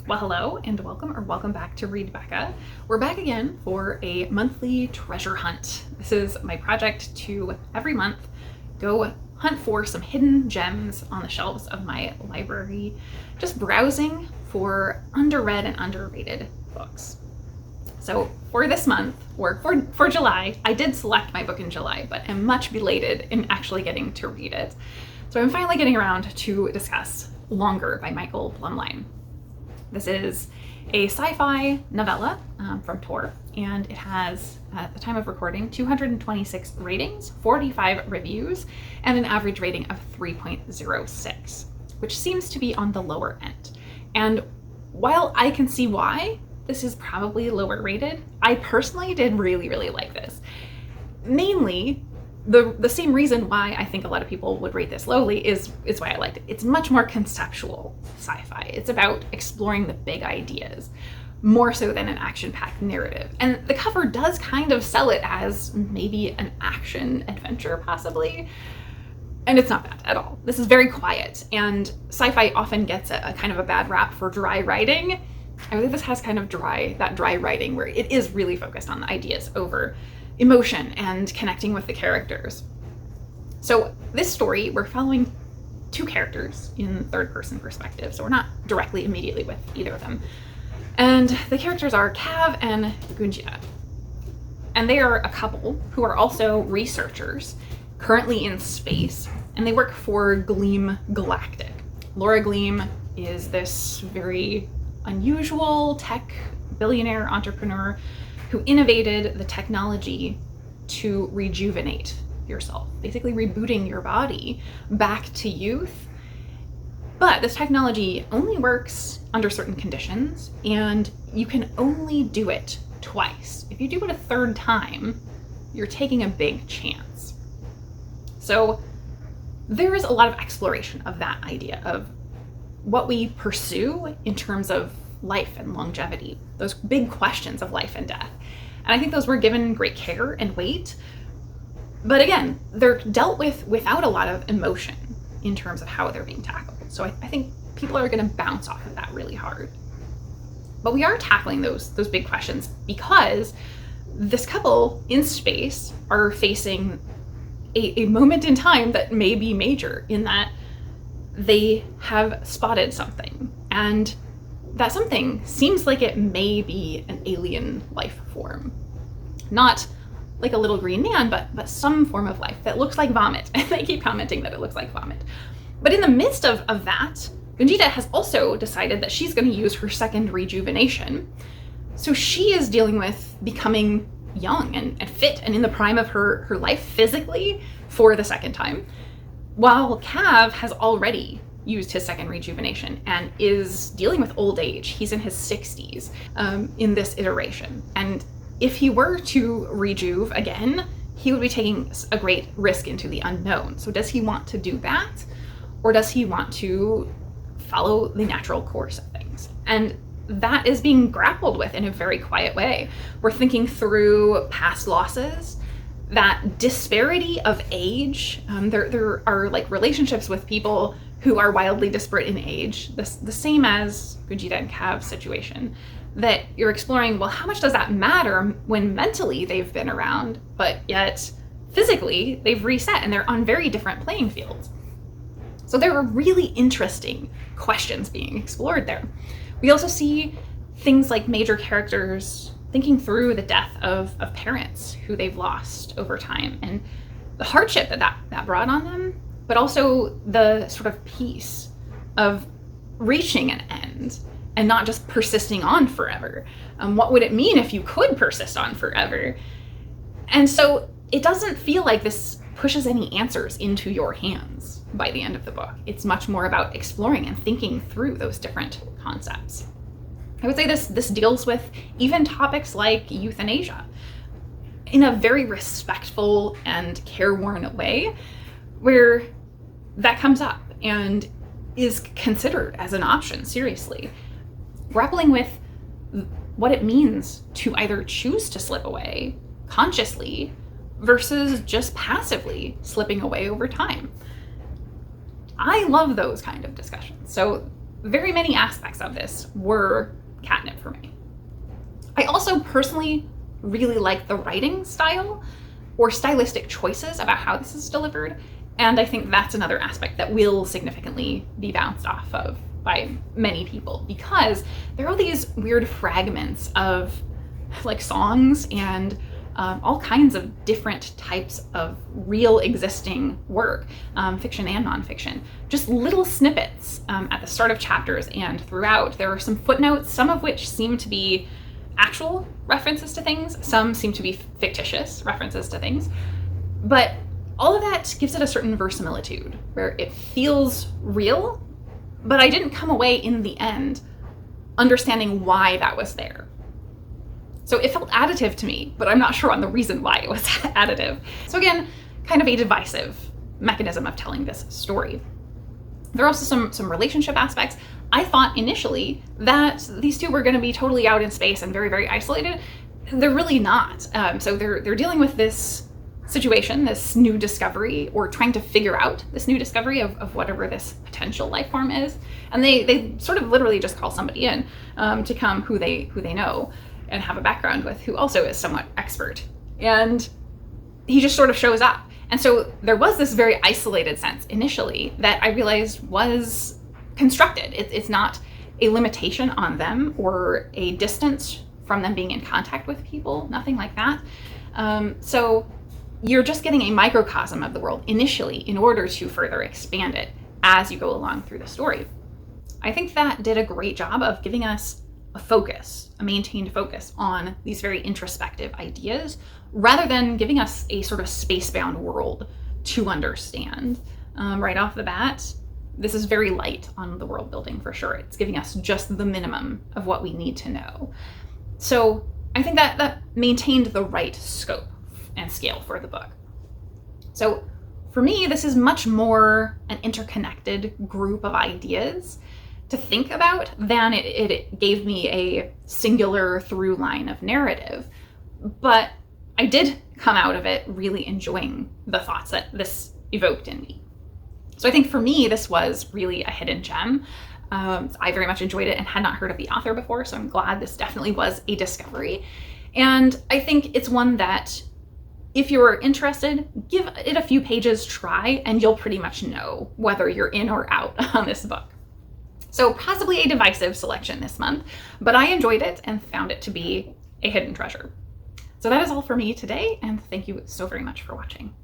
Well, hello and welcome back to Read Becca. We're back again for a monthly treasure hunt. This is my project to every month go hunt for some hidden gems on the shelves of my library, just browsing for underread and underrated books. So for this month, or for July, I did select my book in July, but am much belated in actually getting to read it. So I'm finally getting around to discuss Longer by Michael Blumlein. This is a sci-fi novella from Tor, and it has, at the time of recording, 226 ratings, 45 reviews, and an average rating of 3.06, which seems to be on the lower end. And while I can see why this is probably lower rated, I personally did really like this. Mainly, the same reason why I think a lot of people would rate this lowly is why I liked it. It's much more conceptual sci-fi. It's about exploring the big ideas, more so than an action-packed narrative. And the cover does kind of sell it as maybe an action adventure, possibly. And it's not bad at all. This is very quiet, and sci-fi often gets a kind of a bad rap for dry writing. I believe this has kind of that dry writing where it is really focused on the ideas over emotion and connecting with the characters. So this story, we're following two characters in third person perspective, so we're not directly immediately with either of them. And the characters are Cav and Gunjita. And they are a couple who are also researchers currently in space, and they work for Gleam Galactic. Laura Gleam is this very unusual tech billionaire entrepreneur who innovated the technology to rejuvenate yourself, basically rebooting your body back to youth. But this technology only works under certain conditions, and you can only do it twice. If you do it a third time, you're taking a big chance. So there is a lot of exploration of that idea of what we pursue in terms of life and longevity, those big questions of life and death. And I think those were given great care and weight. But again, they're dealt with without a lot of emotion in terms of how they're being tackled. So I think people are going to bounce off of that really hard. But we are tackling those big questions because this couple in space are facing a moment in time that may be major, in that they have spotted something, and that something seems like it may be an alien life form. Not like a little green man, but some form of life that looks like vomit. And they keep commenting that it looks like vomit. But in the midst of that, Gunjita has also decided that she's going to use her second rejuvenation. So she is dealing with becoming young and fit and in the prime of her life physically for the second time, while Cav has already used his second rejuvenation and is dealing with old age. He's in his 60s in this iteration. And if he were to rejuve again, he would be taking a great risk into the unknown. So does he want to do that? Or does he want to follow the natural course of things? And that is being grappled with in a very quiet way. We're thinking through past losses, that disparity of age. There are like relationships with people who are wildly disparate in age, the same as Gunjita and Cav's situation, that you're exploring, well, how much does that matter when mentally they've been around, but yet physically they've reset and they're on very different playing fields. So there are really interesting questions being explored there. We also see things like major characters thinking through the death of parents who they've lost over time, and the hardship that brought on them, but also the sort of peace of reaching an end and not just persisting on forever. What would it mean if you could persist on forever? And so it doesn't feel like this pushes any answers into your hands by the end of the book. It's much more about exploring and thinking through those different concepts. I would say this deals with even topics like euthanasia in a very respectful and careworn way, where that comes up and is considered as an option, seriously. Grappling with what it means to either choose to slip away consciously versus just passively slipping away over time. I love those kind of discussions. So very many aspects of this were catnip for me. I also personally really like the writing style or stylistic choices about how this is delivered. And I think that's another aspect that will significantly be bounced off of by many people, because there are all these weird fragments of like songs and all kinds of different types of real existing work, fiction and nonfiction, just little snippets at the start of chapters and throughout. There are some footnotes, some of which seem to be actual references to things, some seem to be fictitious references to things, but all of that gives it a certain verisimilitude where it feels real, but I didn't come away in the end understanding why that was there. So it felt additive to me, but I'm not sure on the reason why it was additive. So again, kind of a divisive mechanism of telling this story. There are also some relationship aspects. I thought initially that these two were going to be totally out in space and very, very isolated. They're really not. So they're dealing with this situation, this new discovery, or trying to figure out this new discovery of whatever this potential life form is. And they sort of literally just call somebody in to come who they know and have a background with, who also is somewhat expert. And he just sort of shows up. And so there was this very isolated sense initially that I realized was constructed. It's not a limitation on them or a distance from them being in contact with people, nothing like that. So you're just getting a microcosm of the world initially in order to further expand it as you go along through the story. I think that did a great job of giving us a focus, a maintained focus on these very introspective ideas, rather than giving us a sort of space-bound world to understand. Right off the bat, this is very light on the world building for sure. It's giving us just the minimum of what we need to know. So I think that maintained the right scope and scale for the book. So for me, this is much more an interconnected group of ideas to think about than it gave me a singular through line of narrative. But I did come out of it really enjoying the thoughts that this evoked in me. So I think for me, this was really a hidden gem. I very much enjoyed it and had not heard of the author before, so I'm glad this definitely was a discovery. And I think it's one that, if you're interested, give it a few pages try, and you'll pretty much know whether you're in or out on this book. So possibly a divisive selection this month, but I enjoyed it and found it to be a hidden treasure. So that is all for me today, and thank you so very much for watching.